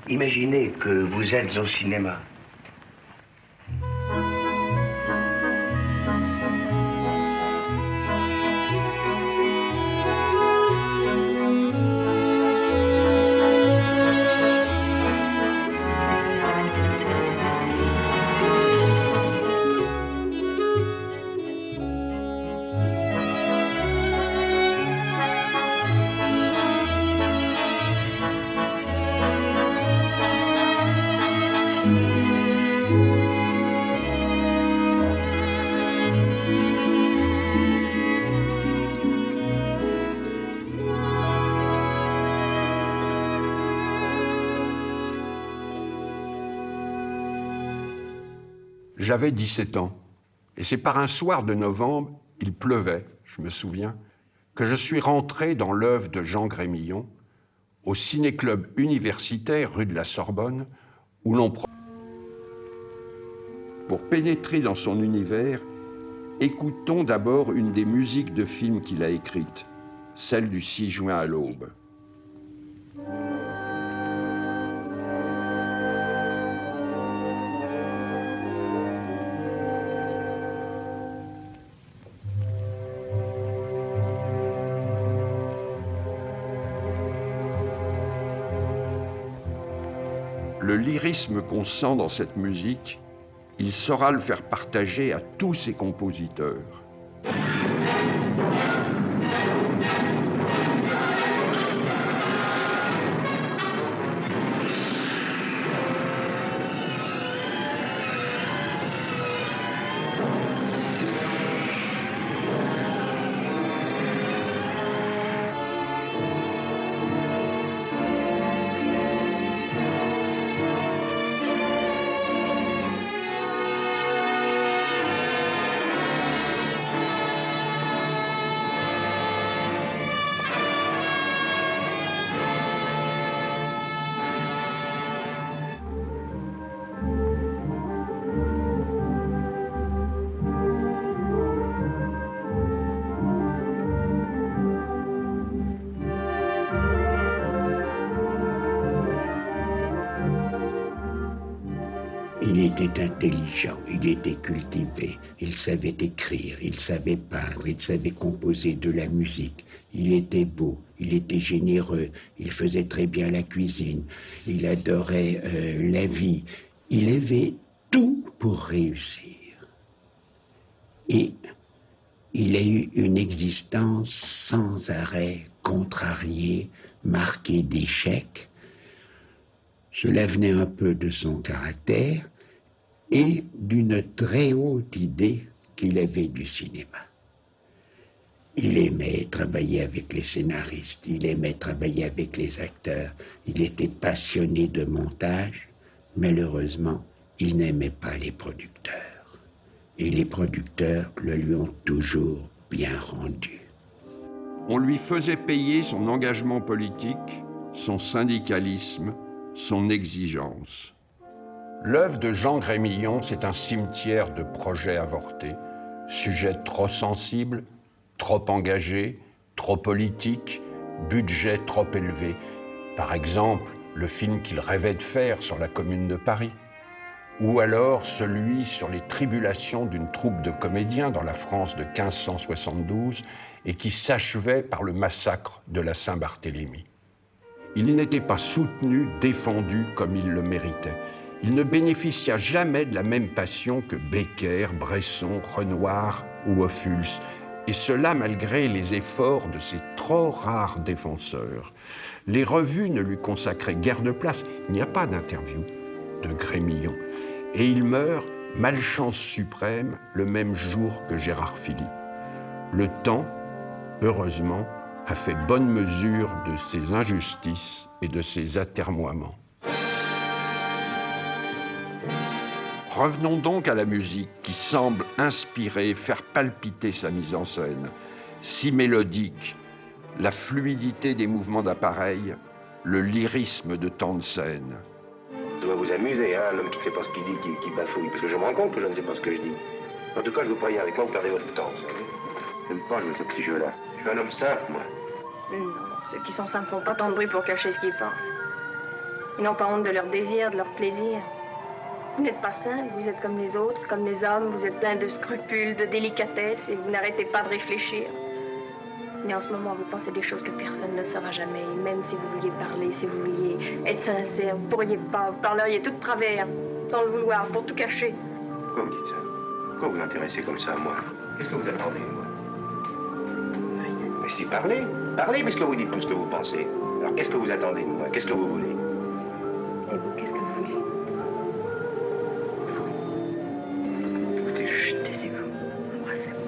Imaginez que vous êtes au cinéma. J'avais 17 ans, et c'est par un soir de novembre, il pleuvait, je me souviens, que je suis rentré dans l'œuvre de Jean Grémillon, au ciné-club universitaire rue de la Sorbonne, où l'on... Pour pénétrer dans son univers, écoutons d'abord une des musiques de films qu'il a écrites, celle du 6 juin à l'aube. Le lyrisme qu'on sent dans cette musique, il saura le faire partager à tous ses compositeurs. Il était intelligent, il était cultivé, il savait écrire, il savait peindre, il savait composer de la musique, il était beau, il était généreux, il faisait très bien la cuisine, il adorait la vie, il avait tout pour réussir. Et il a eu une existence sans arrêt, contrariée, marquée d'échecs. Cela venait un peu de son caractère et d'une très haute idée qu'il avait du cinéma. Il aimait travailler avec les scénaristes, il aimait travailler avec les acteurs, il était passionné de montage. Malheureusement, il n'aimait pas les producteurs. Et les producteurs le lui ont toujours bien rendu. On lui faisait payer son engagement politique, son syndicalisme, son exigence. L'œuvre de Jean Grémillon, c'est un cimetière de projets avortés, sujets trop sensibles, trop engagés, trop politiques, budget trop élevé. Par exemple, le film qu'il rêvait de faire sur la Commune de Paris, ou alors celui sur les tribulations d'une troupe de comédiens dans la France de 1572 et qui s'achevait par le massacre de la Saint-Barthélemy. Il n'était pas soutenu, défendu comme il le méritait. Il ne bénéficia jamais de la même passion que Becker, Bresson, Renoir ou Ophuls, et cela malgré les efforts de ses trop rares défenseurs. Les revues ne lui consacraient guère de place, il n'y a pas d'interview de Grémillon, et il meurt, malchance suprême, le même jour que Gérard Philipe. Le temps, heureusement, a fait bonne mesure de ses injustices et de ses atermoiements. Revenons donc à la musique qui semble inspirer, faire palpiter sa mise en scène. Si mélodique, la fluidité des mouvements d'appareil, le lyrisme de tant de scènes. Ça va vous amuser, hein, l'homme qui ne sait pas ce qu'il dit, qui bafouille, parce que je me rends compte que je ne sais pas ce que je dis. En tout cas, je vous préviens, avec moi, vous perdez votre temps, vous savez. J'aime pas jouer ce petit jeu-là. Je suis un homme simple, moi. Non, ceux qui sont simples font pas tant de bruit pour cacher ce qu'ils pensent. Ils n'ont pas honte de leur désir, de leur plaisir. Vous n'êtes pas simple, vous êtes comme les autres, comme les hommes, vous êtes plein de scrupules, de délicatesse, et vous n'arrêtez pas de réfléchir. Mais en ce moment, vous pensez des choses que personne ne saura jamais. Et même si vous vouliez parler, si vous vouliez être sincère, vous ne pourriez pas, vous parleriez tout de travers, sans le vouloir, pour tout cacher. Pourquoi vous dites ça? Pourquoi vous vous intéressez comme ça à moi? Qu'est-ce que vous attendez de moi? Mais si, parlez. Parlez, puisque vous dites tout ce que vous pensez. Alors, qu'est-ce que vous attendez de moi? Qu'est-ce que vous voulez? Et vous, qu'est-ce que vous voulez? Écoutez, Chut, taisez-vous. Embrassez-moi.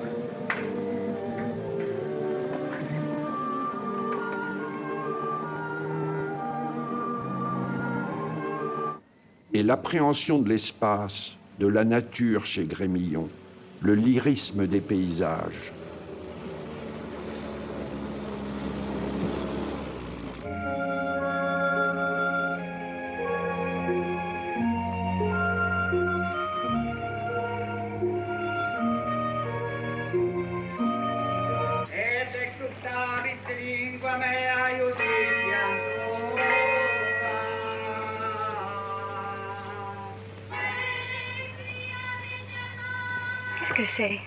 Et l'appréhension de l'espace, de la nature chez Grémillon, le lyrisme des paysages. Qu'est-ce que c'est?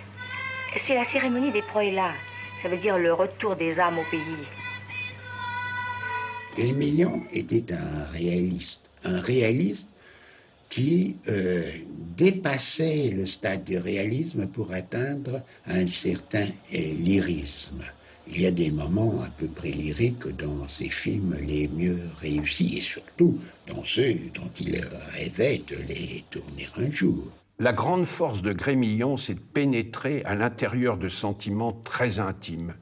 C'est la cérémonie des Proélas. Ça veut dire le retour des âmes au pays. Grémillon était un réaliste qui dépassait le stade du réalisme pour atteindre un certain lyrisme. Il y a des moments à peu près lyriques dans ses films les mieux réussis, et surtout dans ceux dont il rêvait de les tourner un jour. La grande force de Grémillon, c'est de pénétrer à l'intérieur de sentiments très intimes.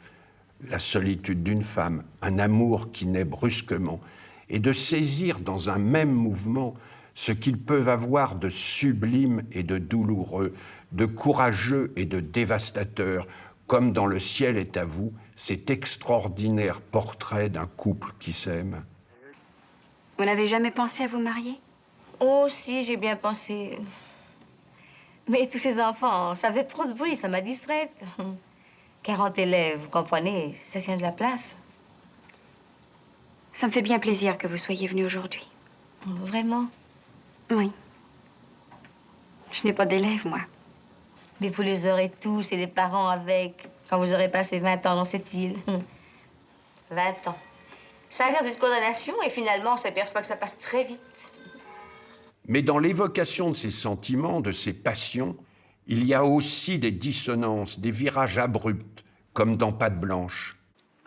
La solitude d'une femme, un amour qui naît brusquement, et de saisir dans un même mouvement ce qu'ils peuvent avoir de sublime et de douloureux, de courageux et de dévastateur, comme dans Le ciel est à vous, cet extraordinaire portrait d'un couple qui s'aime. Vous n'avez jamais pensé à vous marier? Oh, si, j'ai bien pensé. Mais tous ces enfants, ça faisait trop de bruit, ça m'a distraite. 40 élèves, vous comprenez, ça tient de la place. Ça me fait bien plaisir que vous soyez venu aujourd'hui. Vraiment? Oui. Je n'ai pas d'élèves, moi. Mais vous les aurez tous et les parents avec, quand vous aurez passé 20 ans dans cette île. 20 ans. Ça a l'air d'une condamnation et finalement, on s'aperçoit que ça passe très vite. Mais dans l'évocation de ces sentiments, de ces passions, il y a aussi des dissonances, des virages abrupts, comme dans Patte Blanche.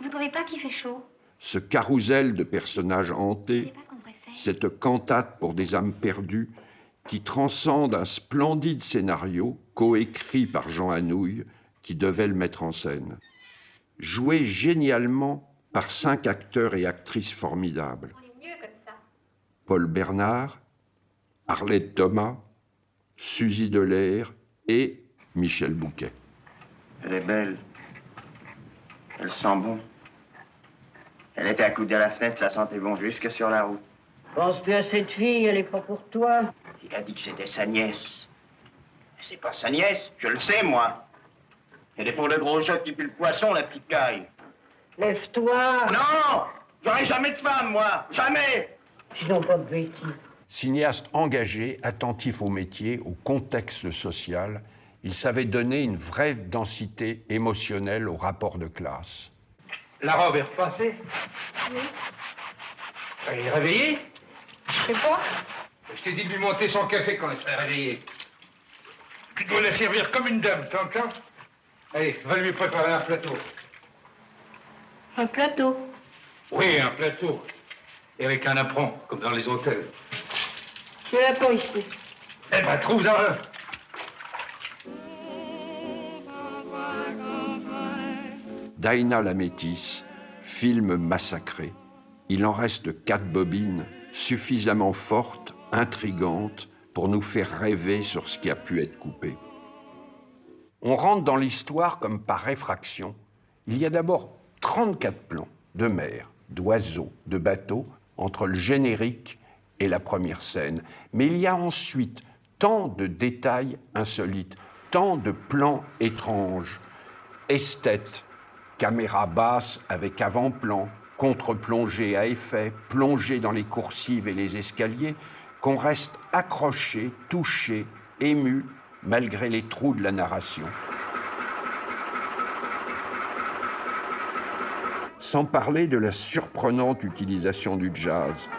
Vous trouvez pas qu'il fait chaud? Ce carrousel de personnages hantés, cette cantate pour des âmes perdues, qui transcende un splendide scénario coécrit par Jean Anouilh, qui devait le mettre en scène. Joué génialement par 5 acteurs et actrices formidables. Paul Bernard, Arlette Thomas, Suzy Delair et Michel Bouquet. Elle est belle. Elle sent bon. Elle était accoudée à la fenêtre, ça sentait bon jusque sur la route. Pense plus à cette fille, elle est pas pour toi. Il a dit que c'était sa nièce. Mais c'est pas sa nièce, je le sais, moi. Elle est pour le gros shot qui pue le poisson, la petite caille. Lève-toi. Non! J'aurai jamais de femme, moi! Jamais! Sinon, pas de bêtises. Cinéaste engagé, attentif au métier, au contexte social, il savait donner une vraie densité émotionnelle au rapport de classe. La robe est repassée? Oui. Elle est réveillée? Je sais pas. Je t'ai dit de lui monter son café quand elle serait réveillée. Tu dois la servir comme une dame, t'entends? Allez, va lui préparer un plateau. Un plateau? Oui, un plateau. Et avec un apron, comme dans les hôtels. Je l'ai pas ici. Eh ben, trouve-en un. Daïna la métisse, film massacré. Il en reste 4 bobines, suffisamment fortes, intrigantes, pour nous faire rêver sur ce qui a pu être coupé. On rentre dans l'histoire comme par effraction. Il y a d'abord 34 plans de mer, d'oiseaux, de bateaux, entre le générique et la première scène. Mais il y a ensuite tant de détails insolites, tant de plans étranges, esthètes, caméra basse avec avant-plan, contre-plongée à effet, plongée dans les coursives et les escaliers, qu'on reste accroché, touché, ému, malgré les trous de la narration. Sans parler de la surprenante utilisation du jazz.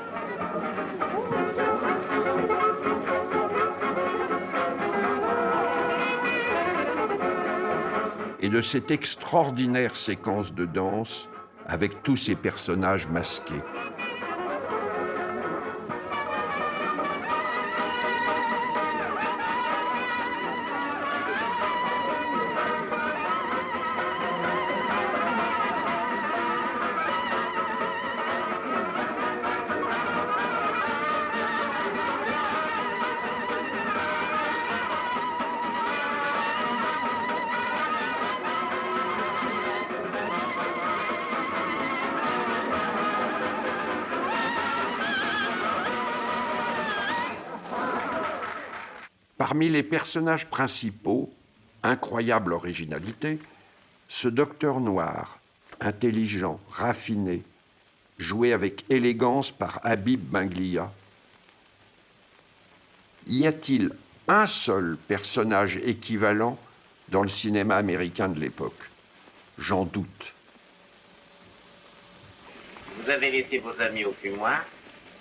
Et de cette extraordinaire séquence de danse avec tous ces personnages masqués. Parmi les personnages principaux, incroyable originalité, ce docteur noir, intelligent, raffiné, joué avec élégance par Habib Benglia. Y a-t-il un seul personnage équivalent dans le cinéma américain de l'époque? J'en doute. Vous avez laissé vos amis au fumoir?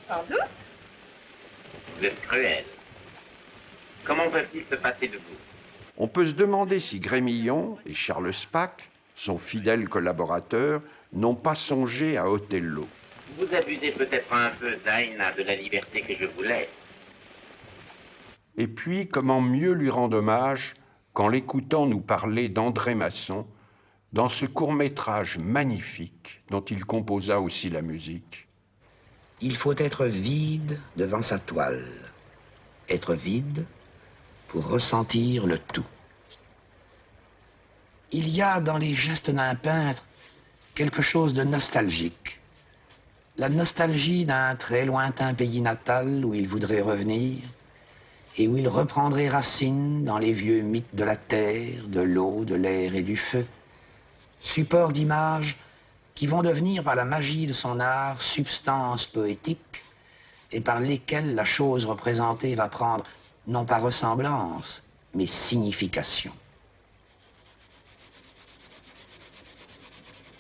Sans doute. Vous êtes cruel. Comment peuvent-ils se passer de vous? On peut se demander si Grémillon et Charles Spaak, son fidèle collaborateur, n'ont pas songé à Othello. Vous abusez peut-être un peu, Zaina, de la liberté que je vous laisse. Et puis, comment mieux lui rendre hommage qu'en l'écoutant nous parler d'André Masson dans ce court-métrage magnifique dont il composa aussi la musique. Il faut être vide devant sa toile. Être vide pour ressentir le tout. Il y a dans les gestes d'un peintre quelque chose de nostalgique. La nostalgie d'un très lointain pays natal où il voudrait revenir et où il reprendrait racine dans les vieux mythes de la terre, de l'eau, de l'air et du feu, support d'images qui vont devenir par la magie de son art substance poétique et par lesquelles la chose représentée va prendre non pas ressemblance, mais signification.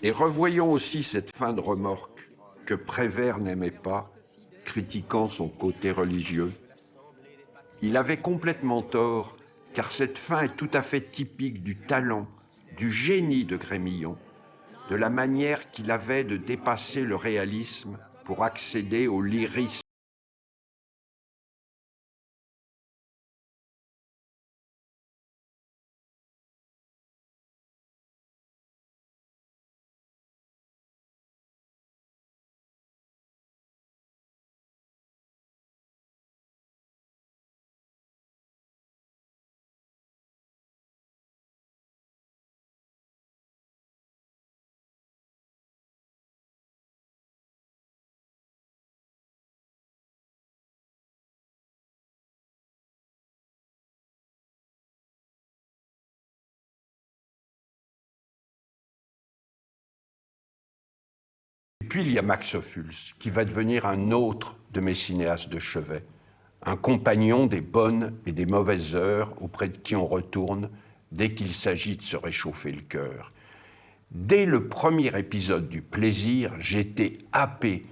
Et revoyons aussi cette fin de remorque que Prévert n'aimait pas, critiquant son côté religieux. Il avait complètement tort, car cette fin est tout à fait typique du talent, du génie de Grémillon, de la manière qu'il avait de dépasser le réalisme pour accéder au lyrisme. Et puis il y a Max Ophuls, qui va devenir un autre de mes cinéastes de chevet, un compagnon des bonnes et des mauvaises heures auprès de qui on retourne dès qu'il s'agit de se réchauffer le cœur. Dès le premier épisode du Plaisir, j'étais happé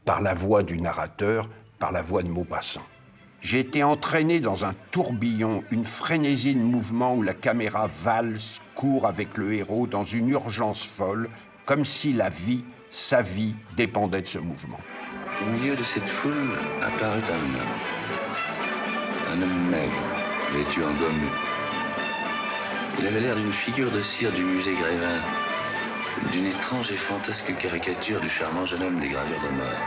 par la voix du narrateur, par la voix de Maupassant. J'ai été entraîné dans un tourbillon, une frénésie de mouvement où la caméra valse, court avec le héros dans une urgence folle, comme si la vie, sa vie, dépendait de ce mouvement. Au milieu de cette foule apparut un homme maigre, vêtu en gomme. Il avait l'air d'une figure de cire du musée Grévin, d'une étrange et fantasque caricature du charmant jeune homme des gravures de mort.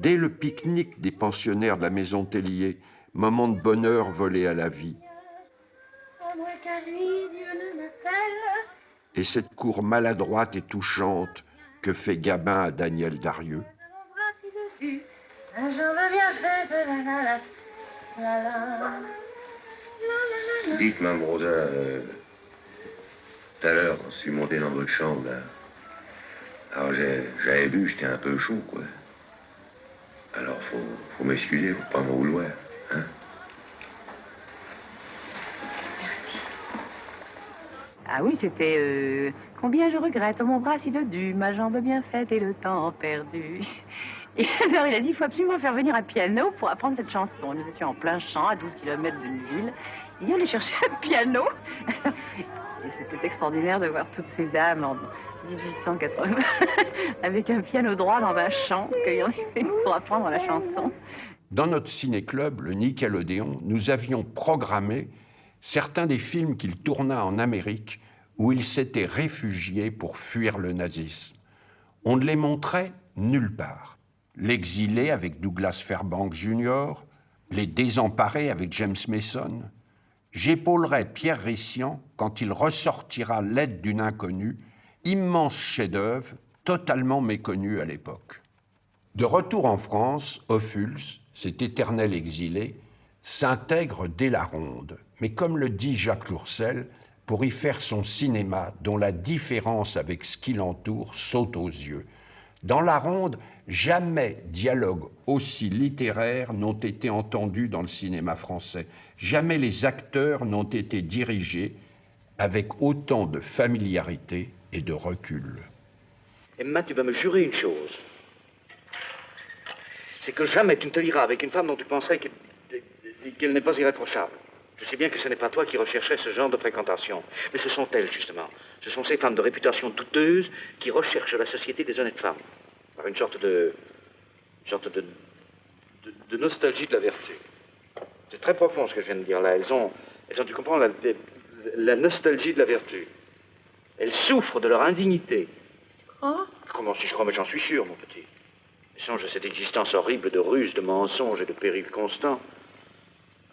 Dès le pique-nique des pensionnaires de la maison Tellier, moment de bonheur volé à la vie. Et cette cour maladroite et touchante que fait Gabin à Daniel Darieux. Dites, Mme Rosa, tout à l'heure, quand je suis monté dans votre chambre, là, alors j'avais bu, j'étais un peu chaud, quoi. Alors, faut m'excuser, faut pas m'en vouloir, hein? Merci. Ah oui, c'était combien je regrette mon bras si dodu, ma jambe bien faite et le temps perdu. Et alors, il a dit, il faut absolument faire venir un piano pour apprendre cette chanson. Nous étions en plein champ, à 12 km d'une ville. Et on allait chercher un piano. Et c'était extraordinaire de voir toutes ces dames en 1880 avec un piano droit dans un champ qu'ayant fait pour apprendre la chanson. Dans notre ciné-club, le Nickelodeon, nous avions programmé certains des films qu'il tourna en Amérique où il s'était réfugié pour fuir le nazisme. On ne les montrait nulle part. L'Exilé avec Douglas Fairbanks Jr., Les Désemparés avec James Mason. J'épaulerai Pierre Rissian quand il ressortira L'aide d'une inconnue, immense chef-d'œuvre totalement méconnu à l'époque. De retour en France, Ophuls, cet éternel exilé, s'intègre dès la Ronde, mais comme le dit Jacques Lourcel, pour y faire son cinéma dont la différence avec ce qui l'entoure saute aux yeux. Dans la Ronde, jamais dialogue aussi littéraire n'ont été entendus dans le cinéma français. Jamais les acteurs n'ont été dirigés avec autant de familiarité et de recul. Emma, tu vas me jurer une chose. C'est que jamais tu ne te liras avec une femme dont tu penserais qu'elle n'est pas irréprochable. Je sais bien que ce n'est pas toi qui rechercherais ce genre de fréquentation. Mais ce sont elles, justement. Ce sont ces femmes de réputation douteuse qui recherchent la société des honnêtes femmes. Par une sorte de nostalgie de la vertu. C'est très profond ce que je viens de dire là. Elles ont tu comprends, la nostalgie de la vertu. Elles souffrent de leur indignité. Tu crois? Comment si je crois? Mais j'en suis sûr, mon petit. Songe à cette existence horrible de ruses, de mensonges et de périls constants.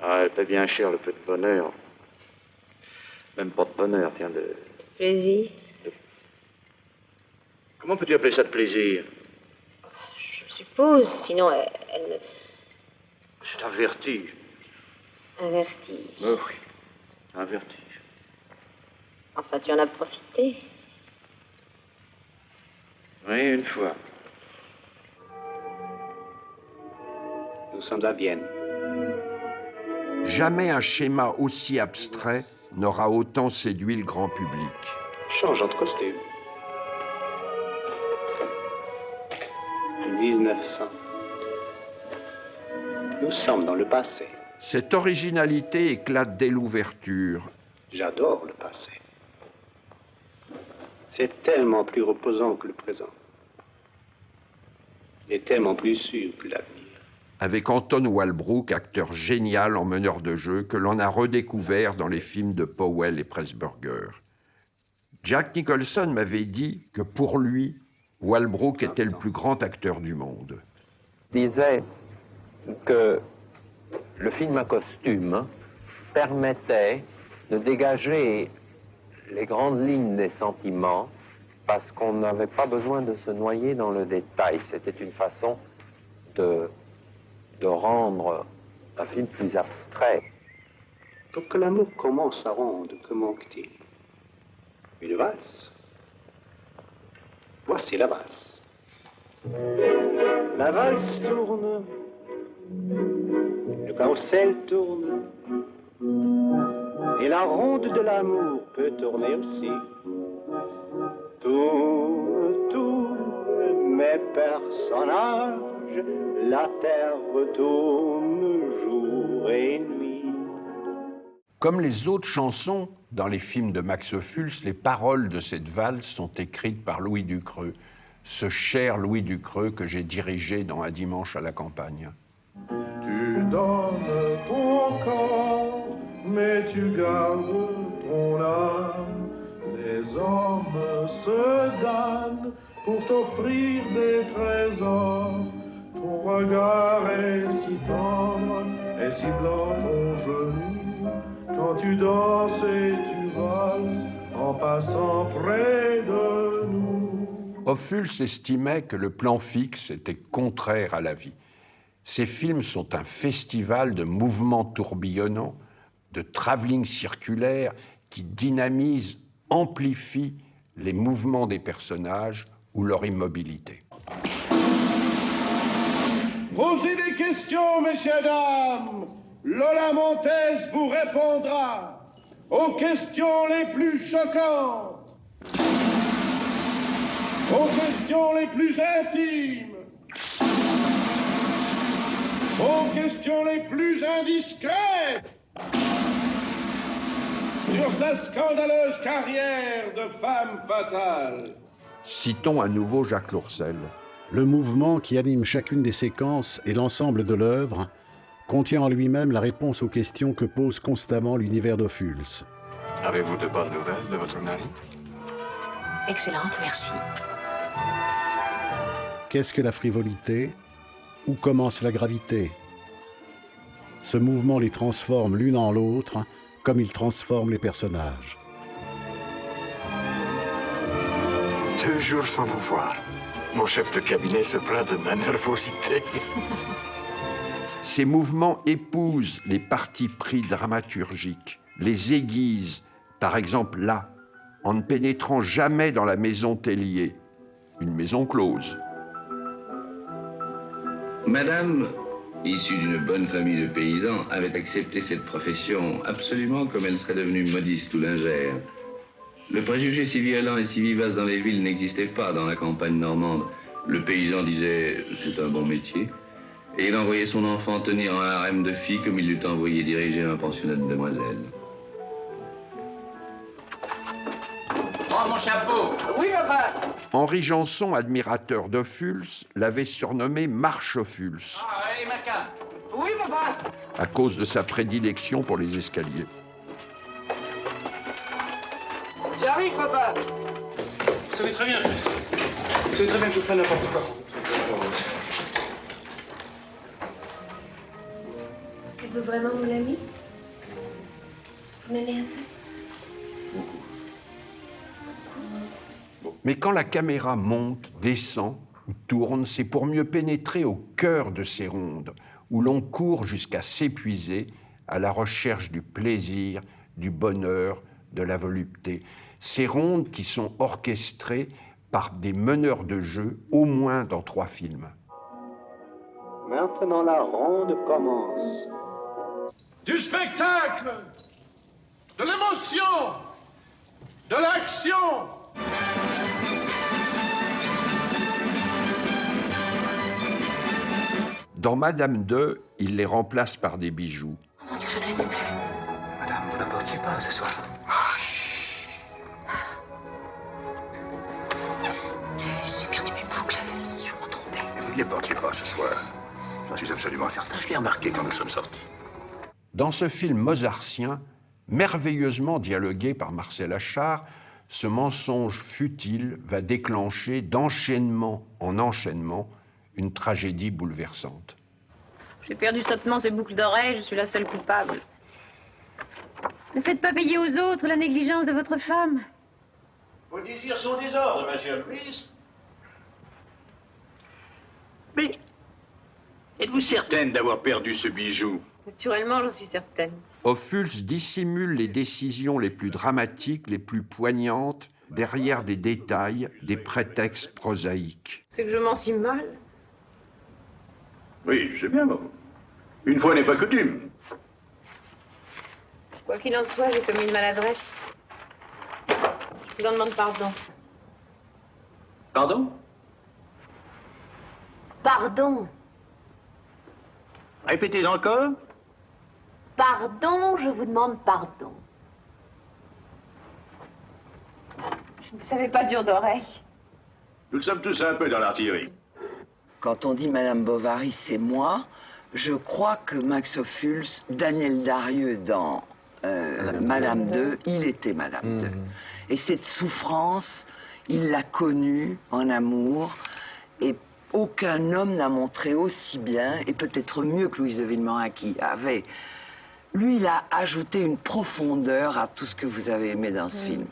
Ah, elle paie bien cher le peu de bonheur. Même pas de bonheur, tiens, de Plaisir. Comment peux-tu appeler ça de plaisir? Je suppose, sinon elle ne... C'est un vertige. Un vertige. Oh oui, un vertige. Enfin, tu en as profité. Oui, une fois. Nous sommes à Vienne. Jamais un schéma aussi abstrait n'aura autant séduit le grand public. Changeant de costume. 1900. Nous sommes dans le passé. Cette originalité éclate dès l'ouverture. J'adore le passé. C'est tellement plus reposant que le présent. Et tellement plus sûr que l'avenir. Avec Anton Walbrook, acteur génial en meneur de jeu, que l'on a redécouvert dans les films de Powell et Pressburger. Jack Nicholson m'avait dit que pour lui, Walbrook était le plus grand acteur du monde. Il disait que le film à costume permettait de dégager les grandes lignes des sentiments parce qu'on n'avait pas besoin de se noyer dans le détail. C'était une façon de rendre un film plus abstrait. Pour que l'amour commence à rendre, que manque-t-il? Une valse. Voici la valse. La valse tourne, le carrousel tourne, et la ronde de l'amour peut tourner aussi. Tourne, tourne, mes personnages, la terre tourne jour et nuit. Comme les autres chansons dans les films de Max Ophuls, les paroles de cette valse sont écrites par Louis Ducreux, ce cher Louis Ducreux que j'ai dirigé dans Un dimanche à la campagne. Tu donnes ton corps, mais tu gardes ton âme. Les hommes se donnent pour t'offrir des trésors. Toi regard est si tendre et si blanc ton genou. Quand tu danses et tu valses en passant près de nous. Ophuls estimait que le plan fixe était contraire à la vie. Ces films sont un festival de mouvements tourbillonnants, de travelling circulaire qui dynamise, amplifie les mouvements des personnages ou leur immobilité. Posez des questions, messieurs, dames. Lola Montez vous répondra aux questions les plus choquantes, aux questions les plus intimes, aux questions les plus indiscrètes sur sa scandaleuse carrière de femme fatale. Citons à nouveau Jacques Lourcel. Le mouvement qui anime chacune des séquences et l'ensemble de l'œuvre contient en lui-même la réponse aux questions que pose constamment l'univers d'Ophuls. Avez-vous de bonnes nouvelles de votre mari? Excellente, merci. Qu'est-ce que la frivolité? Où commence la gravité? Ce mouvement les transforme l'une en l'autre, comme il transforme les personnages. 2 jours sans vous voir. Mon chef de cabinet se plaint de ma nervosité. Ces mouvements épousent les partis pris dramaturgiques, les aiguisent, par exemple là, en ne pénétrant jamais dans la maison Tellier, une maison close. Madame, issue d'une bonne famille de paysans, avait accepté cette profession absolument comme elle serait devenue modiste ou lingère. Le préjugé si violent et si vivace dans les villes n'existait pas dans la campagne normande. Le paysan disait « c'est un bon métier » et il envoyait son enfant tenir un harem de filles comme il l'eût envoyé diriger un pensionnat de demoiselles. Prends mon chapeau. Oui, papa. Henri Janson, admirateur d'Ophuls, l'avait surnommé Marche-Ophuls, Ah, hey, Maca. Oui, papa. à cause de sa prédilection pour les escaliers. J'arrive, papa. Vous savez très bien. Vous savez très bien que je ferai n'importe quoi. Êtes-vous vraiment mon ami? Vous m'aimez un peu? Mais quand la caméra monte, descend ou tourne, c'est pour mieux pénétrer au cœur de ces rondes, où l'on court jusqu'à s'épuiser à la recherche du plaisir, du bonheur, de la volupté. Ces rondes qui sont orchestrées par des meneurs de jeu, au moins dans 3 films. Maintenant la ronde commence. Du spectacle, de l'émotion, de l'action. Dans Madame II, il les remplace par des bijoux. Oh mon Dieu, je ne les ai plus. Madame, vous ne portiez pas ce soir. J'ai perdu mes boucles, elles sont sûrement trompées. Vous ne les portiez pas ce soir. J'en suis absolument certain, je l'ai remarqué quand nous sommes sortis. Dans ce film mozartien, merveilleusement dialogué par Marcel Achard, ce mensonge futile va déclencher d'enchaînement en enchaînement une tragédie bouleversante. J'ai perdu sottement ces boucles d'oreilles, je suis la seule coupable. Ne faites pas payer aux autres la négligence de votre femme. Vos désirs sont désordres, ma chère Louise. Mais êtes-vous certaine d'avoir perdu ce bijou? Naturellement, j'en suis certaine. Ophuls dissimule les décisions les plus dramatiques, les plus poignantes, derrière des détails, des prétextes prosaïques. C'est que je mens si mal. Oui, je sais bien, bon. Une fois n'est pas coutume. Quoi qu'il en soit, j'ai commis une maladresse. Je vous en demande pardon. Pardon? Pardon. Répétez encore. Pardon, je vous demande pardon. Je ne savais pas dur d'oreille. Nous sommes tous un peu dans l'artillerie. Quand on dit Madame Bovary, c'est moi, je crois que Max Ophuls, Daniel Darieux dans Madame II, il était Madame II. Et cette souffrance, il l'a connue en amour. Et aucun homme n'a montré aussi bien, et peut-être mieux que Louise de Villemorin qui avait. Lui, il a ajouté une profondeur à tout ce que vous avez aimé dans ce film.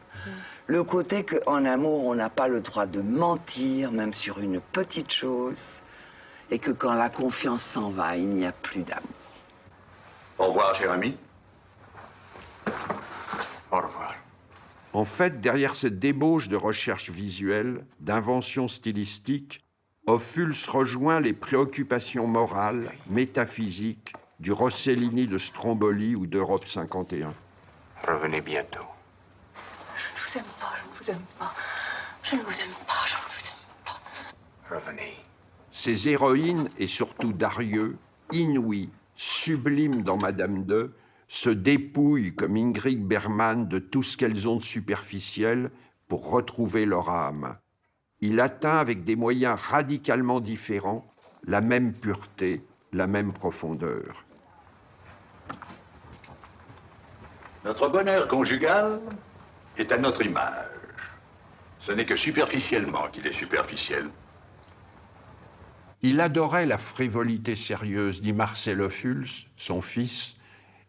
Le côté qu'en amour, on n'a pas le droit de mentir, même sur une petite chose, et que quand la confiance s'en va, il n'y a plus d'amour. Au revoir, cher ami. Au revoir. En fait, derrière cette débauche de recherche visuelle, d'invention stylistique, Ophuls rejoint les préoccupations morales, métaphysiques, du Rossellini de Stromboli ou d'Europe 51. Revenez bientôt. Je ne vous aime pas, je ne vous aime pas. Je ne vous aime pas, je ne vous aime pas. Revenez. Ces héroïnes, et surtout Darieux, inouïes, sublimes dans Madame II, se dépouillent comme Ingrid Bergman de tout ce qu'elles ont de superficiel pour retrouver leur âme. Il atteint avec des moyens radicalement différents la même pureté, la même profondeur. Notre bonheur conjugal est à notre image. Ce n'est que superficiellement qu'il est superficiel. Il adorait la frivolité sérieuse, dit Marcel Ophuls, son fils,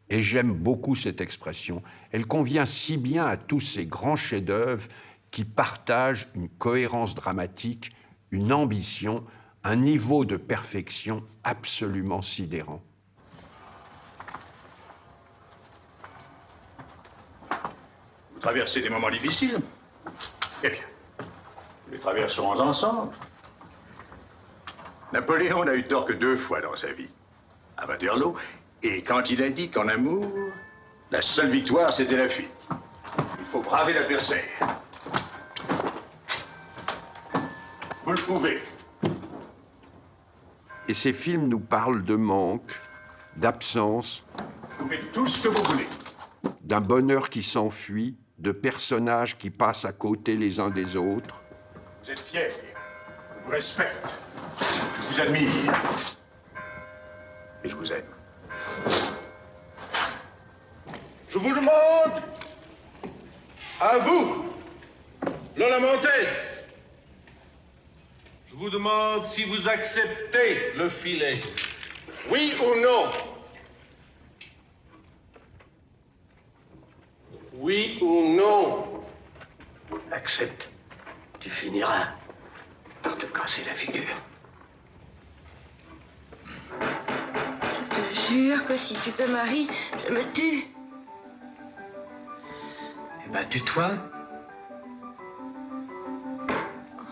et j'aime beaucoup cette expression. Elle convient si bien à tous ces grands chefs-d'œuvre qui partagent une cohérence dramatique, une ambition, un niveau de perfection absolument sidérant. Vous traversez des moments difficiles. Eh bien, nous les traversons ensemble. Napoléon n'a eu tort que 2 fois dans sa vie. À Waterloo, et quand il a dit qu'en amour, la seule victoire, c'était la fuite. Il faut braver l'adversaire. Vous le pouvez. Et ces films nous parlent de manque, d'absence, Vous faites tout ce que vous voulez. d'un bonheur qui s'enfuit, de personnages qui passent à côté les uns des autres. Vous êtes fiers. Je vous respecte. Je vous admire. Et je vous aime. Je vous demande, à vous, Lola Montes, je vous demande si vous acceptez le filet. Oui ou non? Oui ou non? Accepte. Tu finiras par te casser la figure. Je te jure que si tu te maries, je me tue. Eh ben, tue-toi.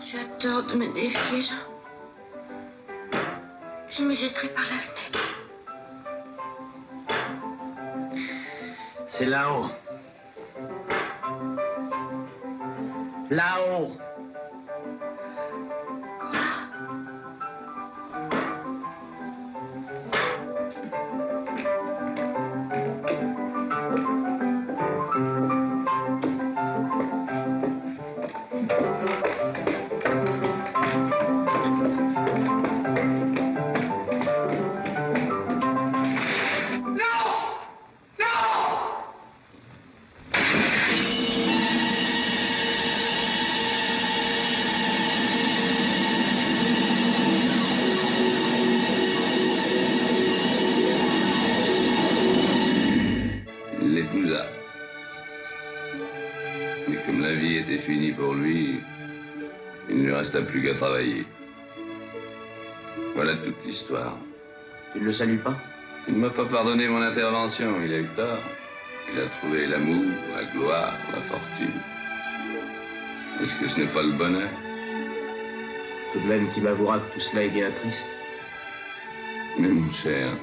Tu as tort de me défier, Jean. Je me jetterai par la fenêtre. C'est là-haut. Là-haut. Il l'épousa. Mais comme la vie était finie pour lui, il ne lui resta plus qu'à travailler. Voilà toute l'histoire. Tu ne le salues pas? Il ne m'a pas pardonné mon intervention, il a eu tort. Il a trouvé l'amour, la gloire, la fortune. Est-ce que ce n'est pas le bonheur? Tout de même, tu m'avoueras que tout cela est bien triste. Mais mon cher,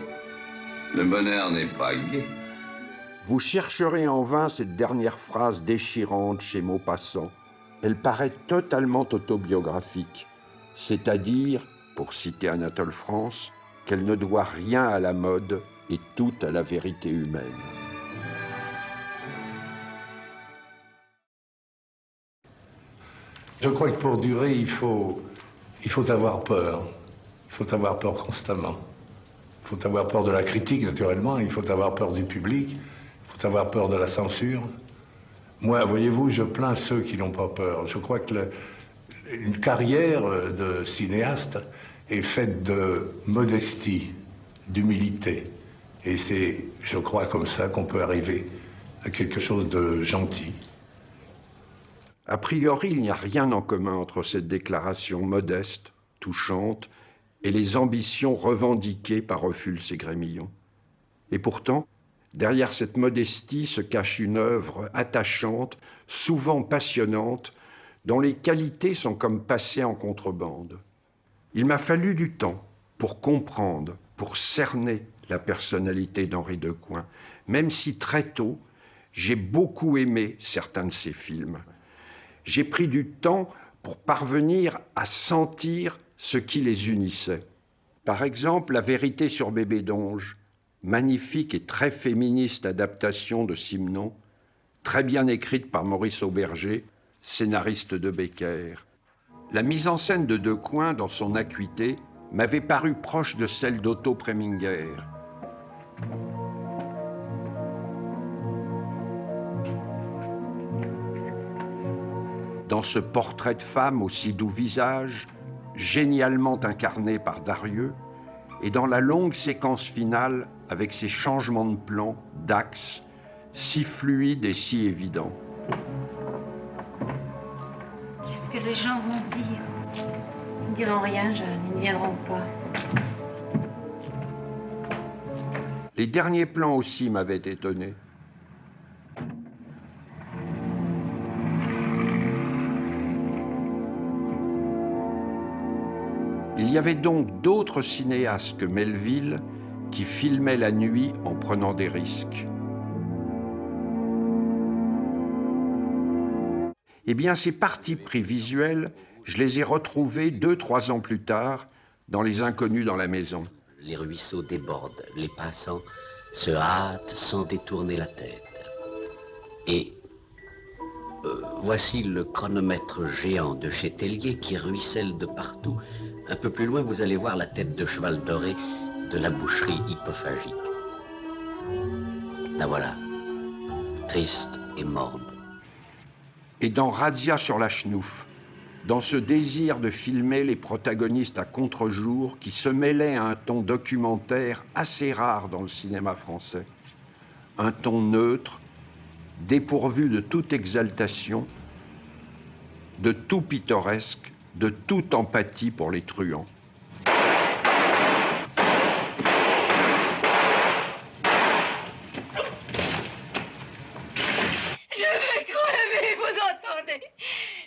le bonheur n'est pas gai. Vous chercherez en vain cette dernière phrase déchirante chez Maupassant. Elle paraît totalement autobiographique, c'est-à-dire, pour citer Anatole France, qu'elle ne doit rien à la mode et tout à la vérité humaine. Je crois que pour durer, il faut avoir peur. Il faut avoir peur constamment. Il faut avoir peur de la critique, naturellement. Il faut avoir peur du public. Il faut avoir peur de la censure. Moi, voyez-vous, je plains ceux qui n'ont pas peur. Je crois que une carrière de cinéaste est faite de modestie, d'humilité. Et c'est, je crois, comme ça qu'on peut arriver à quelque chose de gentil. A priori, il n'y a rien en commun entre cette déclaration modeste, touchante, et les ambitions revendiquées par Ophuls et Grémillon. Et pourtant, derrière cette modestie se cache une œuvre attachante, souvent passionnante, dont les qualités sont comme passées en contrebande. Il m'a fallu du temps pour comprendre, pour cerner la personnalité d'Henri Decoing, même si très tôt, j'ai beaucoup aimé certains de ses films. J'ai pris du temps pour parvenir à sentir ce qui les unissait. Par exemple, La vérité sur Bébé Donge, magnifique et très féministe adaptation de Simenon, très bien écrite par Maurice Auberger, scénariste de Becker. La mise en scène de Decoing, dans son acuité, m'avait paru proche de celle d'Otto Preminger. Dans ce portrait de femme au si doux visage, génialement incarné par Darieux, et dans la longue séquence finale avec ses changements de plan, d'axe, si fluides et si évidents. Qu'est-ce que les gens vont dire? Ils ne diront rien, Jeanne, ils ne viendront pas. Les derniers plans aussi m'avaient étonné. Il y avait donc d'autres cinéastes que Melville qui filmaient la nuit en prenant des risques. Eh bien, ces partis pris visuels, je les ai retrouvés 2-3 ans plus tard dans Les Inconnus dans la maison. Les ruisseaux débordent, les passants se hâtent sans détourner la tête. Et voici le chronomètre géant de chez Tellier qui ruisselle de partout. Un peu plus loin, vous allez voir la tête de cheval doré de la boucherie hypophagique. La voilà, triste et morne. Et dans Razzia sur la Schnouf, dans ce désir de filmer les protagonistes à contre-jour qui se mêlait à un ton documentaire assez rare dans le cinéma français. Un ton neutre, dépourvu de toute exaltation, de tout pittoresque, de toute empathie pour les truands. Je vais crever, vous entendez?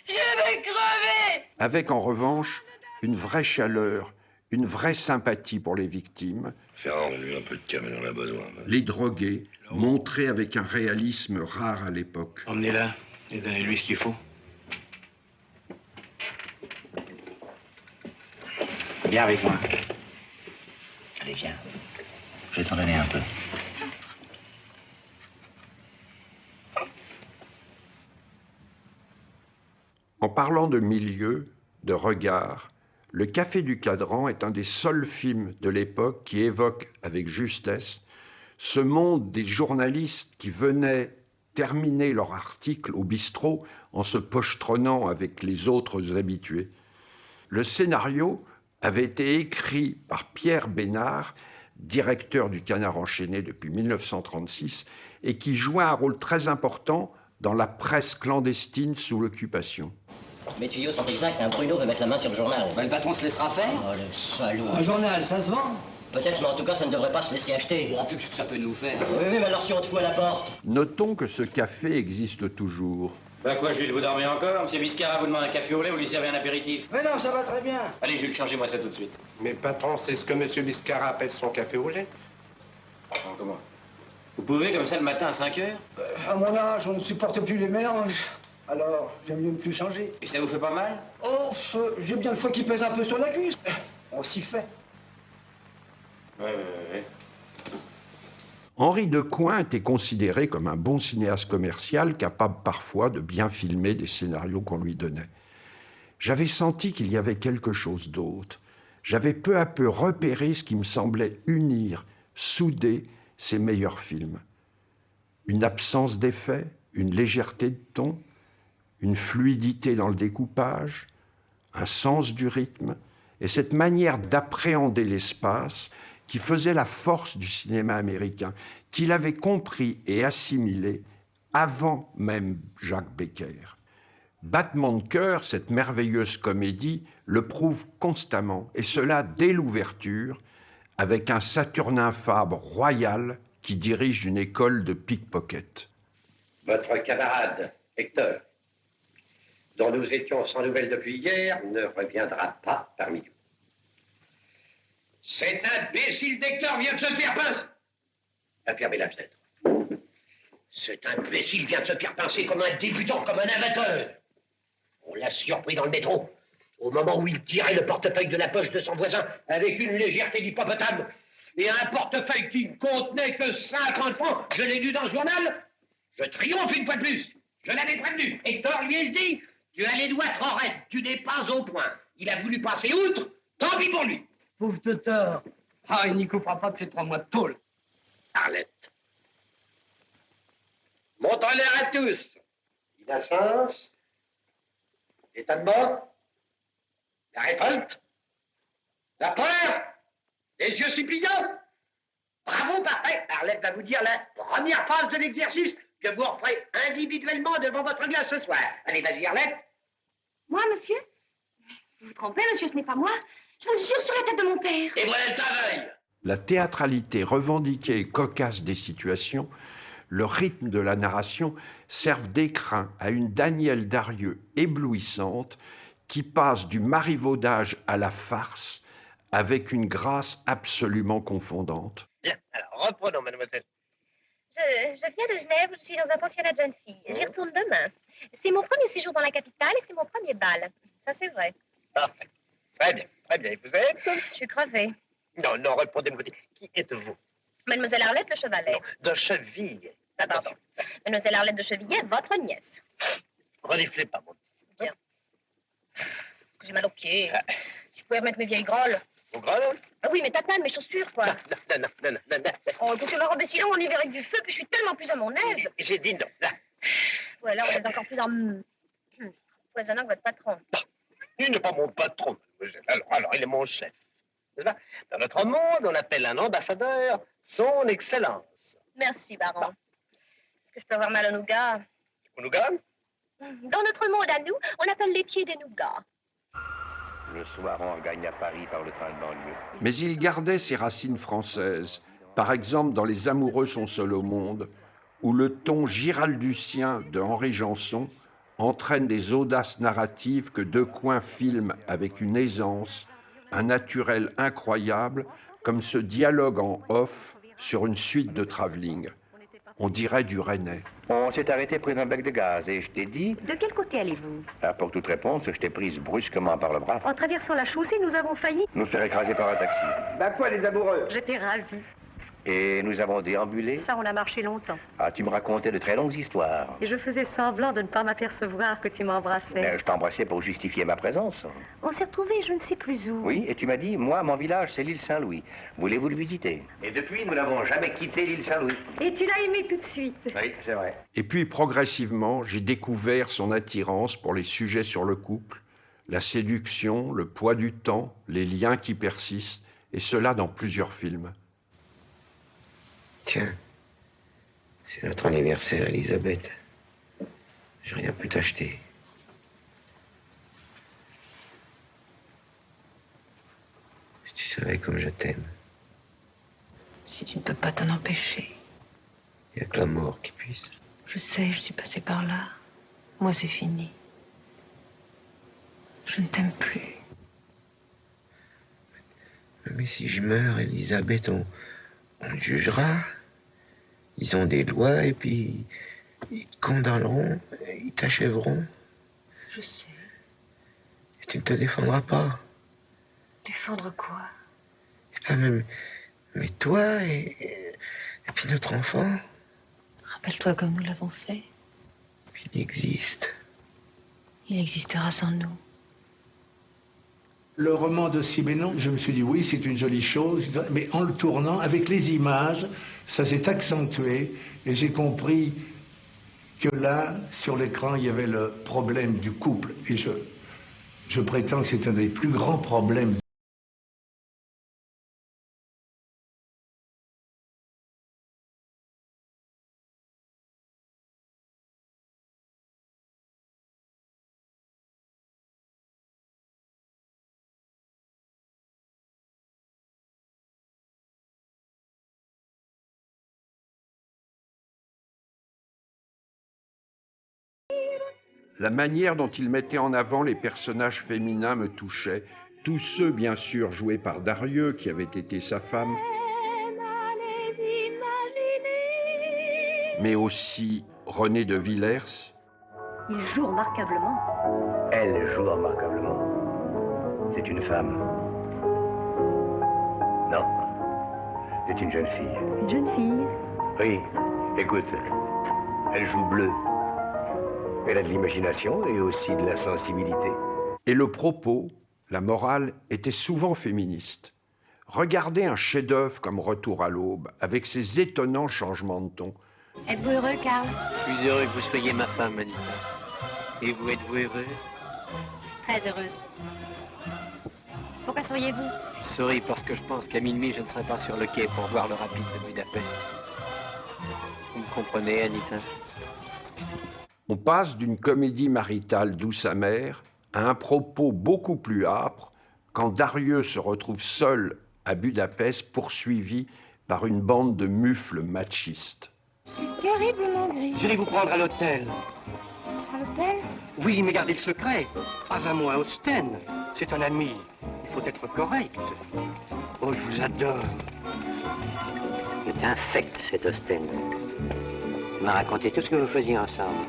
Je vais crever! Avec en revanche une vraie chaleur, une vraie sympathie pour les victimes. Ferrand, lui, un peu de cam, on en a besoin. Les drogués, montrés avec un réalisme rare à l'époque. Emmenez-la et donnez-lui ce qu'il faut. Viens avec moi. Allez, viens. Je vais t'en donner un peu. En parlant de milieu, de regard, Le Café du Cadran est un des seuls films de l'époque qui évoque avec justesse ce monde des journalistes qui venaient terminer leur article au bistrot en se pochetronnant avec les autres habitués. Le scénario avait été écrit par Pierre Bénard, directeur du Canard enchaîné depuis 1936, et qui jouait un rôle très important dans la presse clandestine sous l'occupation. Mes tuyaux sont exacts, hein. Bruno veut mettre la main sur le journal. Le patron se laissera faire? Oh, le salaud. Un journal, ça se vend? Peut-être, mais en tout cas, ça ne devrait pas se laisser acheter. Oh, qu'est-ce que ça peut nous faire? Oui, mais alors si on te fout à la porte? Notons que ce café existe toujours. Bah quoi, Jules, vous dormez encore? Monsieur Biscara vous demande un café au lait ou lui servez un apéritif? Mais non, ça va très bien. Allez, Jules, changez-moi ça tout de suite. Mais patron, c'est ce que monsieur Biscara appelle son café au lait. Comment? Vous pouvez comme ça le matin à 5 heures? À mon âge, on ne supporte plus les mélanges. Alors, j'aime mieux ne plus changer. Et ça vous fait pas mal? Oh, j'ai bien le foie qui pèse un peu sur la cuisse. On s'y fait. Ouais. Henri Decoing était considéré comme un bon cinéaste commercial, capable parfois de bien filmer des scénarios qu'on lui donnait. J'avais senti qu'il y avait quelque chose d'autre. J'avais peu à peu repéré ce qui me semblait unir, souder ses meilleurs films. Une absence d'effet, une légèreté de ton, une fluidité dans le découpage, un sens du rythme et cette manière d'appréhender l'espace qui faisait la force du cinéma américain, qu'il avait compris et assimilé avant même Jacques Becker. Battement de cœur, cette merveilleuse comédie, le prouve constamment, et cela dès l'ouverture, avec un Saturnin Fabre royal qui dirige une école de pickpocket. Votre camarade, Hector, dont nous étions sans nouvelles depuis hier, ne reviendra pas parmi nous. Cet imbécile d'Hector vient de se faire pincer. Fermez la fenêtre. Cet imbécile vient de se faire pincer comme un débutant, comme un amateur. On l'a surpris dans le métro, au moment où il tirait le portefeuille de la poche de son voisin avec une légèreté d'hippopotame. Et un portefeuille qui ne contenait que 50 francs, je l'ai lu dans le journal. Je triomphe une fois de plus. Je l'avais prévenu. Hector, lui ai-je dit, tu as les doigts trop raides, tu n'es pas au point. Il a voulu passer outre, tant pis pour lui. Pauvre Totor. Ah, il n'y coupera pas de ses 3 mois de tôle. Arlette. Montrez-leur à tous. Innocence. L'état de mort. La révolte. La peur. Les yeux suppliants. Bravo, parfait. Arlette va vous dire la première phase de l'exercice que vous referez individuellement devant votre glace ce soir. Allez, vas-y, Arlette. Moi, monsieur? Vous vous trompez, monsieur, ce n'est pas moi. Je vous le jure sur la tête de mon père. Et voilà le travail. La théâtralité revendiquée et cocasse des situations, le rythme de la narration servent d'écrin à une Danielle Darieux éblouissante qui passe du marivaudage à la farce avec une grâce absolument confondante. Bien, alors reprenons, mademoiselle. Je viens de Genève, je suis dans un pensionnat de jeunes filles. J'y retourne demain. C'est mon premier séjour dans la capitale et c'est mon premier bal. Ça, c'est vrai. Parfait. Très bien, très bien. Et vous êtes? Je suis crevée. Non, non, répondez-moi. Qui êtes-vous? Mademoiselle Arlette de Chevalet. De Cheville. Attention. Mademoiselle Arlette de Chevillet, votre nièce. Reniflez pas, mon petit. Bien. Parce que j'ai mal aux pieds. Je pouvais remettre mes vieilles grolles. Vos grolles? Ah oui, mes tatanes, mes chaussures, quoi. Non. Oh, écoutez, ma robe est si longue en hiver avec du feu, puis je suis tellement plus à mon aise. J'ai dit non, là. Ouais, là, on est encore plus poisonnant que votre patron. Il n'est pas mon patron, mademoiselle. Alors, il est mon chef. N'est-ce pas? Dans notre monde, on appelle un ambassadeur son excellence. Merci, baron. Est-ce que je peux avoir mal au nougat? Au nougat? Dans notre monde à nous, on appelle les pieds des nougats. Le soir, on gagne à Paris par le train de banlieue. Mais il gardait ses racines françaises, par exemple dans Les Amoureux sont seuls au monde, où le ton giralducien de Henri Janson entraîne des audaces narratives que Decoing filme avec une aisance, un naturel incroyable, comme ce dialogue en off sur une suite de travelling. On dirait du Rennais. On s'est arrêté près d'un bec de gaz et je t'ai dit... De quel côté allez-vous? Pour toute réponse, je t'ai prise brusquement par le bras. En traversant la chaussée, nous avons failli Nous faire écraser par un taxi. Quoi, les amoureux? J'étais ravie. Et nous avons déambulé. Ça, on a marché longtemps. Ah, tu me racontais de très longues histoires. Et je faisais semblant de ne pas m'apercevoir que tu m'embrassais. Je t'embrassais pour justifier ma présence. On s'est retrouvés je ne sais plus où. Oui, et tu m'as dit, moi, mon village, c'est l'île Saint-Louis. Voulez-vous le visiter? Et depuis, nous n'avons jamais quitté l'île Saint-Louis. Et tu l'as aimé tout de suite. Oui, c'est vrai. Et puis, progressivement, j'ai découvert son attirance pour les sujets sur le couple, la séduction, le poids du temps, les liens qui persistent, et cela dans plusieurs films. Tiens, c'est notre anniversaire, Elisabeth. J'ai rien pu t'acheter. Si tu savais comme je t'aime. Si tu ne peux pas t'en empêcher. Il n'y a que la mort qui puisse. Je sais, je suis passée par là. Moi, c'est fini. Je ne t'aime plus. Mais si je meurs, Elisabeth, on te jugera. Ils ont des lois et puis ils te condamneront, ils t'achèveront. Je sais. Et tu ne te défendras pas. Défendre quoi? Mais toi et puis notre enfant. Rappelle-toi comme nous l'avons fait. Il existe. Il existera sans nous. Le roman de Siménon, je me suis dit oui, c'est une jolie chose, mais en le tournant, avec les images, ça s'est accentué et j'ai compris que là, sur l'écran, il y avait le problème du couple. Et je prétends que c'est un des plus grands problèmes La manière dont il mettait en avant les personnages féminins me touchait, tous ceux bien sûr joués par Darieux qui avait été sa femme, mais aussi René de Villers. Il joue remarquablement. Elle joue remarquablement. C'est une femme. Non, c'est une jeune fille. Une jeune fille? Oui, écoute, elle joue bleu. Elle a de l'imagination et aussi de la sensibilité. Et le propos, la morale, était souvent féministe. Regardez un chef-d'œuvre comme Retour à l'aube, avec ses étonnants changements de ton. Êtes-vous heureux, Karl? Je suis heureux que vous soyez ma femme, Anita. Et vous, êtes-vous heureuse? Très heureuse. Pourquoi souriez-vous? Je souris parce que je pense qu'à minuit, je ne serai pas sur le quai pour voir le rapide de Budapest. Vous me comprenez, Anita? On passe d'une comédie maritale douce amère à un propos beaucoup plus âpre quand Darieux se retrouve seul à Budapest poursuivi par une bande de mufles machistes. Terriblement gris. Je vais vous prendre à l'hôtel. À l'hôtel? Oui, mais gardez le secret. Pas à moi, Austen. C'est un ami. Il faut être correct. Oh, je vous adore. C'est infect, cet Austen. Il m'a raconté tout ce que vous faisiez ensemble.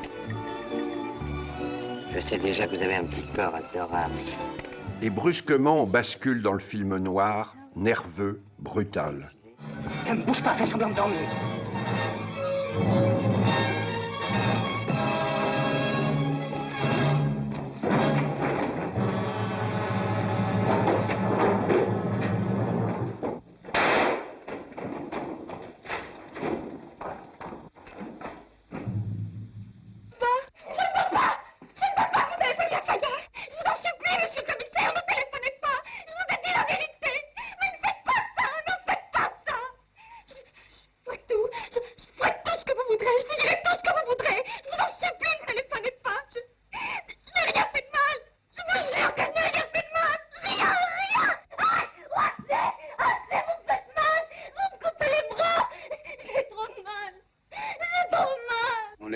Je sais déjà que vous avez un petit corps adorable. Et brusquement, on bascule dans le film noir, nerveux, brutal. Ne me bouge pas, fais semblant de dormir.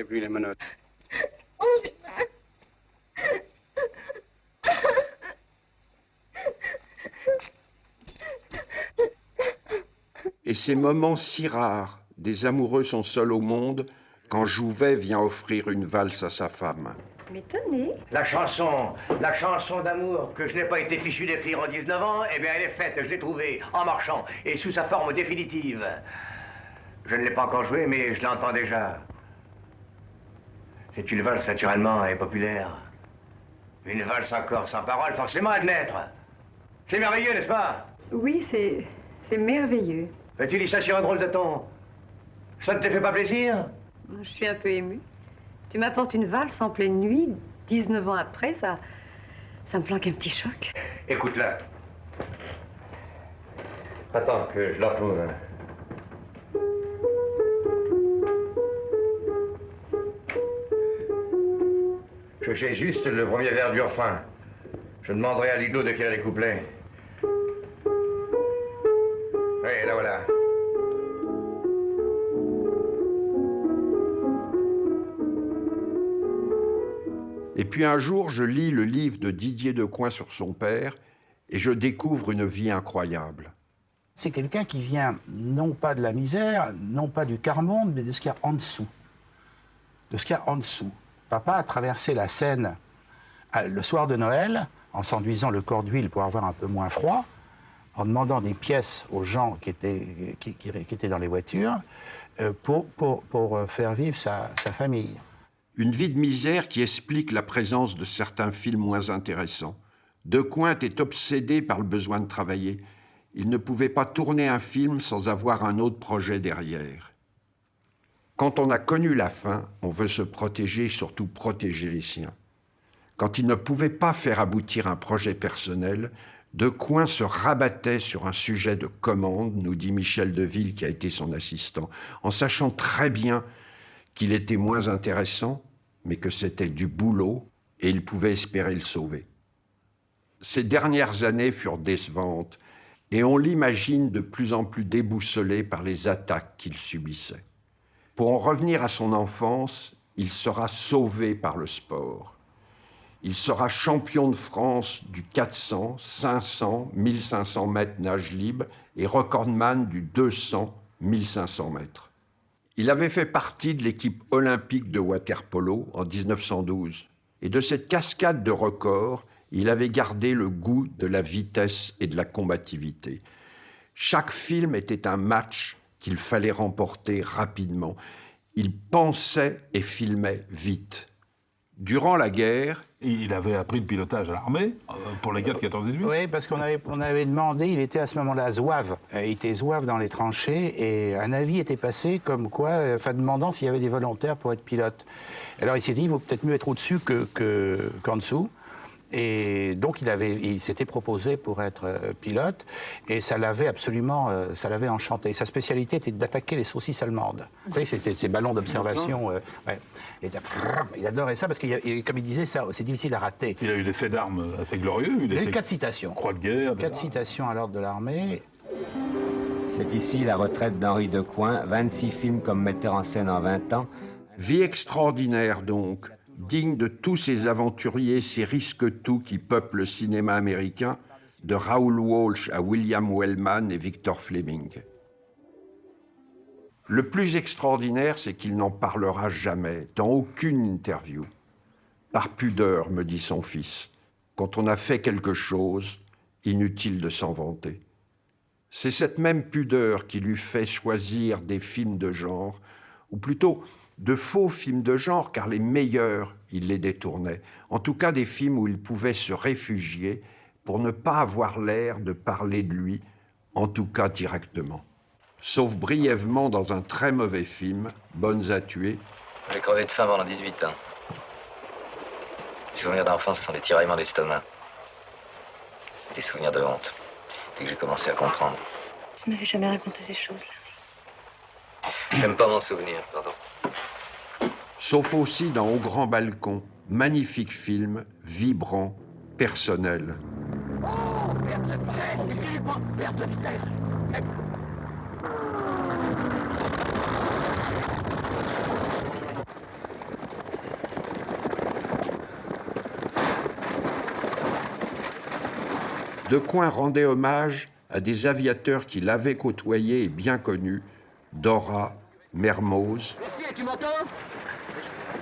Plus les menottes. Oh, j'ai mal. Et ces moments si rares, des amoureux sont seuls au monde, quand Jouvet vient offrir une valse à sa femme. Mais tenez. La chanson d'amour que je n'ai pas été fichu d'écrire en 19 ans, eh bien elle est faite, je l'ai trouvée, en marchant, et sous sa forme définitive. Je ne l'ai pas encore jouée, mais je l'entends déjà. C'est une valse naturellement et populaire. Une valse encore sans parole, forcément admettre. C'est merveilleux, n'est-ce pas? Oui, c'est merveilleux. Mais tu dis ça sur un drôle de ton. Ça ne te fait pas plaisir? Je suis un peu émue. Tu m'apportes une valse en pleine nuit, 19 ans après, ça me planque un petit choc. Écoute-la. Attends que je la retrouve. J'ai juste le premier vers du refrain. Je demanderai à Lido de quel est les couplets. Oui, là voilà. Et puis un jour, je lis le livre de Didier Decoing sur son père et je découvre une vie incroyable. C'est quelqu'un qui vient non pas de la misère, non pas du quart-monde, mais de ce qu'il y a en dessous. De ce qu'il y a en dessous. Papa a traversé la Seine le soir de Noël en s'enduisant le corps d'huile pour avoir un peu moins froid, en demandant des pièces aux gens qui étaient dans les voitures pour faire vivre sa famille. Une vie de misère qui explique la présence de certains films moins intéressants. Decoing est obsédé par le besoin de travailler. Il ne pouvait pas tourner un film sans avoir un autre projet derrière. Quand on a connu la fin, on veut se protéger et surtout protéger les siens. Quand il ne pouvait pas faire aboutir un projet personnel, Decoing se rabattait sur un sujet de commande, nous dit Michel Deville qui a été son assistant, en sachant très bien qu'il était moins intéressant, mais que c'était du boulot et il pouvait espérer le sauver. Ces dernières années furent décevantes et on l'imagine de plus en plus déboussolé par les attaques qu'il subissait. Pour en revenir à son enfance, il sera sauvé par le sport. Il sera champion de France du 400, 500, 1500 mètres nage libre et recordman du 200, 1500 mètres. Il avait fait partie de l'équipe olympique de water-polo en 1912. Et de cette cascade de records, il avait gardé le goût de la vitesse et de la combativité. Chaque film était un match qu'il fallait remporter rapidement. Il pensait et filmait vite. Durant la guerre... Il avait appris le pilotage à l'armée pour la guerre de 14-18. Oui, parce qu'on avait demandé, il était à ce moment-là zouave. Il était zouave dans les tranchées et un avis était passé comme quoi, demandant s'il y avait des volontaires pour être pilote. Alors il s'est dit, il vaut peut-être mieux être au-dessus qu'en dessous. Et donc il s'était proposé pour être pilote et ça l'avait absolument, ça l'avait enchanté. Sa spécialité était d'attaquer les saucisses allemandes. Vous savez, c'était ces ballons d'observation. Ouais. Et il adorait ça parce que, comme il disait, ça, c'est difficile à rater. Il a eu des faits d'armes assez glorieux. Il a eu 4 citations. Croix de guerre. 4 citations à l'ordre de l'armée. C'est ici la retraite d'Henri Decoing, 26 films comme metteur en scène en 20 ans. Vie extraordinaire donc. Digne de tous ces aventuriers, ces risques-tout qui peuplent le cinéma américain, de Raoul Walsh à William Wellman et Victor Fleming. Le plus extraordinaire, c'est qu'il n'en parlera jamais, dans aucune interview. Par pudeur, me dit son fils, quand on a fait quelque chose, inutile de s'en vanter. C'est cette même pudeur qui lui fait choisir des films de genre, ou plutôt de faux films de genre, car les meilleurs, il les détournait. En tout cas, des films où il pouvait se réfugier pour ne pas avoir l'air de parler de lui, en tout cas directement. Sauf brièvement dans un très mauvais film, Bonnes à tuer. J'ai crevé de faim pendant 18 ans. Les souvenirs d'enfance sont des tiraillements d'estomac. Des souvenirs de honte. Dès que j'ai commencé à comprendre. Tu m'avais jamais raconté ces choses-là. J'aime pas m'en souvenir, pardon. Sauf aussi dans Au grand balcon, magnifique film, vibrant, personnel. Oh, perte de vitesse, perte de vitesse. Decoing rendait hommage à des aviateurs qu'il avait côtoyés et bien connus, Dora, Mermoz. Merci, tu m'entends?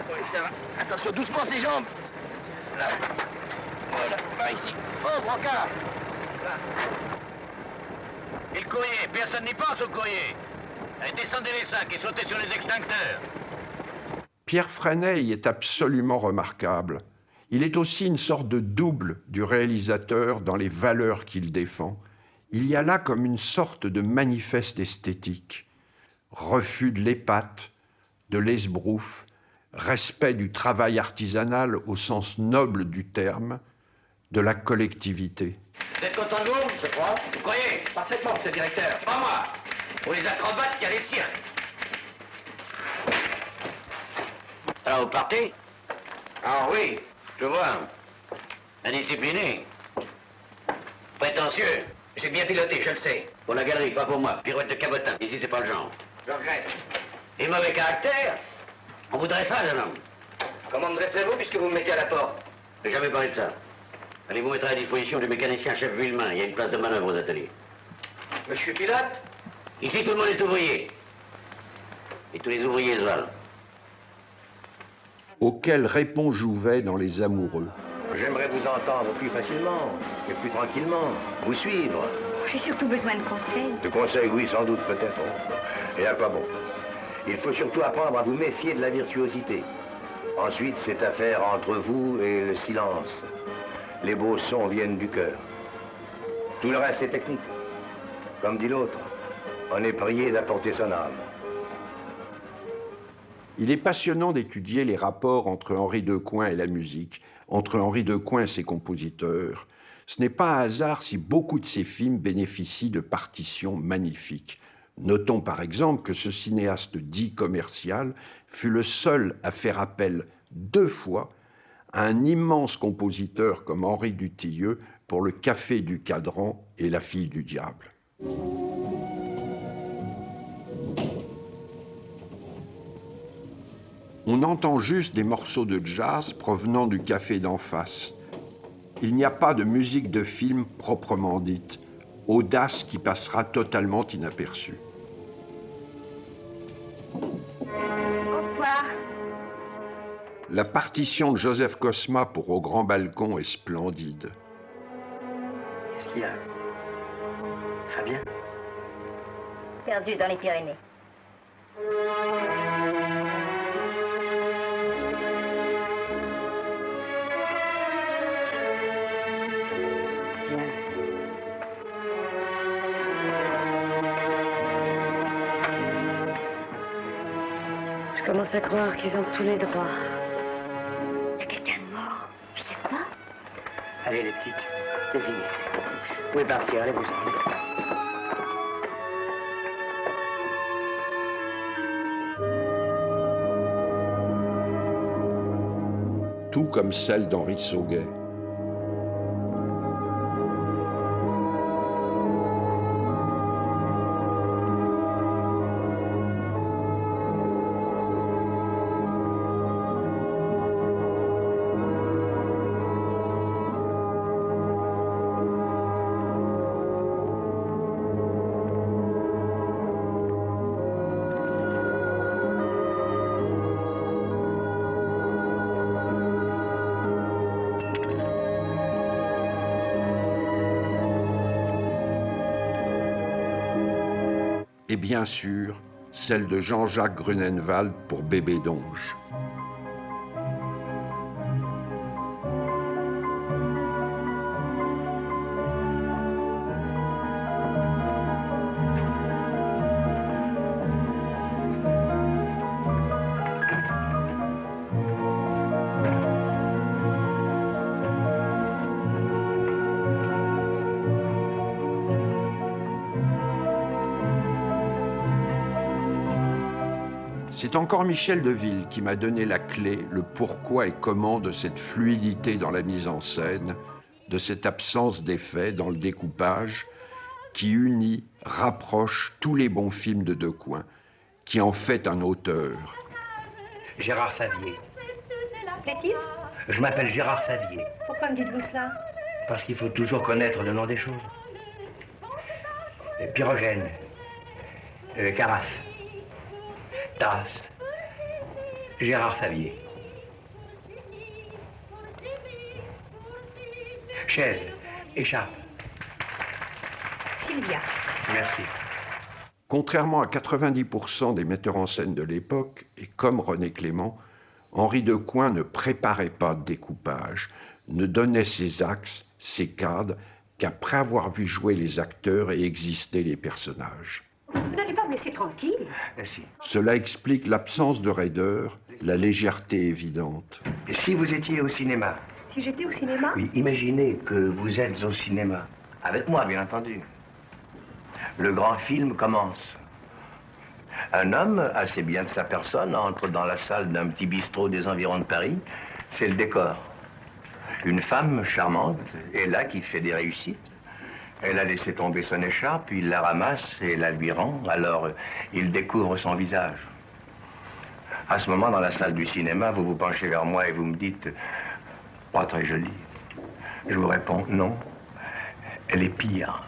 Oui, ça va. Attention, doucement ses jambes. Là. Voilà, par ici. Oh, brancard. Là. Et le courrier, personne n'y pense au courrier. Allez, descendez les sacs et sautez sur les extincteurs. Pierre Freinet y est absolument remarquable. Il est aussi une sorte de double du réalisateur dans les valeurs qu'il défend. Il y a là comme une sorte de manifeste esthétique. Refus de l'épate, de l'esbrouf, respect du travail artisanal au sens noble du terme, de la collectivité. Vous êtes content de vous, je crois? Vous croyez? Parfaitement, monsieur le directeur. Pas moi. Pour les acrobates, il y a les cirques. Alors, vous partez? Ah oui, je vois. Indiscipliné. Prétentieux. J'ai bien piloté, je le sais. Pour la galerie, pas pour moi. Pirouette de cabotin. Ici, c'est pas le genre. Je regrette. Et mauvais caractère? On vous dressera, jeune homme. Comment me dresserez-vous puisque vous me mettez à la porte? J'ai jamais parlé de ça. Allez vous mettre à la disposition du mécanicien chef Villemain. Il y a une place de manœuvre aux ateliers. Monsieur pilote? Ici, tout le monde est ouvrier. Et tous les ouvriers se valent. Auquel répond Jouvet dans Les Amoureux. J'aimerais vous entendre plus facilement et plus tranquillement, vous suivre. J'ai surtout besoin de conseils. De conseils, oui, sans doute, peut-être. Et à quoi bon? Il faut surtout apprendre à vous méfier de la virtuosité. Ensuite, c'est affaire entre vous et le silence. Les beaux sons viennent du cœur. Tout le reste, c'est technique. Comme dit l'autre, on est prié d'apporter son âme. Il est passionnant d'étudier les rapports entre Henri Decoing et la musique, entre Henri Decoing et ses compositeurs. Ce n'est pas un hasard si beaucoup de ses films bénéficient de partitions magnifiques. Notons par exemple que ce cinéaste dit commercial fut le seul à faire appel 2 fois à un immense compositeur comme Henri Dutilleux pour Le Café du Cadran et La Fille du Diable. On entend juste des morceaux de jazz provenant du café d'en face. Il n'y a pas de musique de film proprement dite, audace qui passera totalement inaperçue. Bonsoir. La partition de Joseph Cosma pour Au Grand Balcon est splendide. Qu'est-ce qu'il y a? Fabien? Perdu dans les Pyrénées. Je commence à croire qu'ils ont tous les droits. Il y a quelqu'un de mort. Je sais pas. Allez, les petites, c'est fini. Vous pouvez partir, allez-vous-en. Tout comme celle d'Henri Sauguet. Et bien sûr, celle de Jean-Jacques Grunenwald pour Bébé Donge. C'est encore Michel Deville qui m'a donné la clé, le pourquoi et comment de cette fluidité dans la mise en scène, de cette absence d'effet dans le découpage, qui unit, rapproche tous les bons films de Decoing, qui en fait un auteur. Gérard Favier. Plaît-il? Je m'appelle Gérard Favier. Pourquoi me dites-vous cela? Parce qu'il faut toujours connaître le nom des choses. Pyrogène. Carafe. Tasse. Gérard Favier. Chaise. Écharpe. Sylvia. Merci. Contrairement à 90% des metteurs en scène de l'époque, et comme René Clément, Henri Decoing ne préparait pas de découpage, ne donnait ses axes, ses cadres, qu'après avoir vu jouer les acteurs et exister les personnages. Vous n'allez pas me laisser tranquille? Merci. Cela explique l'absence de raideur, la légèreté évidente. Si vous étiez au cinéma? Si j'étais au cinéma? Oui, imaginez que vous êtes au cinéma. Avec moi, bien entendu. Le grand film commence. Un homme, assez bien de sa personne, entre dans la salle d'un petit bistrot des environs de Paris. C'est le décor. Une femme charmante est là qui fait des réussites. Elle a laissé tomber son écharpe, il la ramasse et la lui rend. Alors, il découvre son visage. À ce moment, dans la salle du cinéma, vous vous penchez vers moi et vous me dites « Pas très jolie ». Je vous réponds « Non, elle est pire ».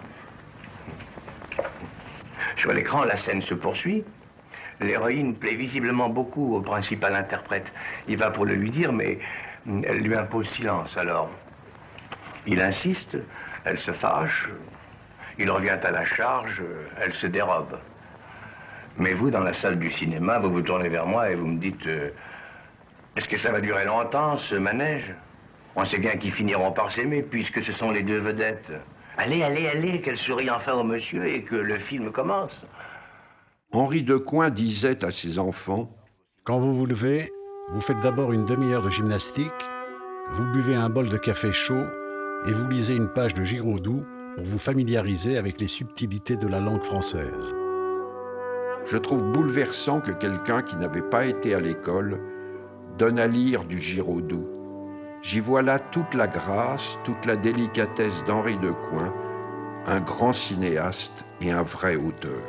Sur l'écran, la scène se poursuit. L'héroïne plaît visiblement beaucoup au principal interprète. Il va pour le lui dire, mais elle lui impose silence. Alors, il insiste, elle se fâche, il revient à la charge, elle se dérobe. Mais vous, dans la salle du cinéma, vous vous tournez vers moi et vous me dites est-ce que ça va durer longtemps, ce manège? On sait bien qu'ils finiront par s'aimer, puisque ce sont les deux vedettes. Allez, allez, allez, qu'elle sourie enfin au monsieur et que le film commence. Henri Decoing disait à ses enfants « Quand vous vous levez, vous faites d'abord une demi-heure de gymnastique, vous buvez un bol de café chaud et vous lisez une page de Giraudoux pour vous familiariser avec les subtilités de la langue française. » Je trouve bouleversant que quelqu'un qui n'avait pas été à l'école donne à lire du Giraudoux. J'y vois là toute la grâce, toute la délicatesse d'Henri Decoing, un grand cinéaste et un vrai auteur.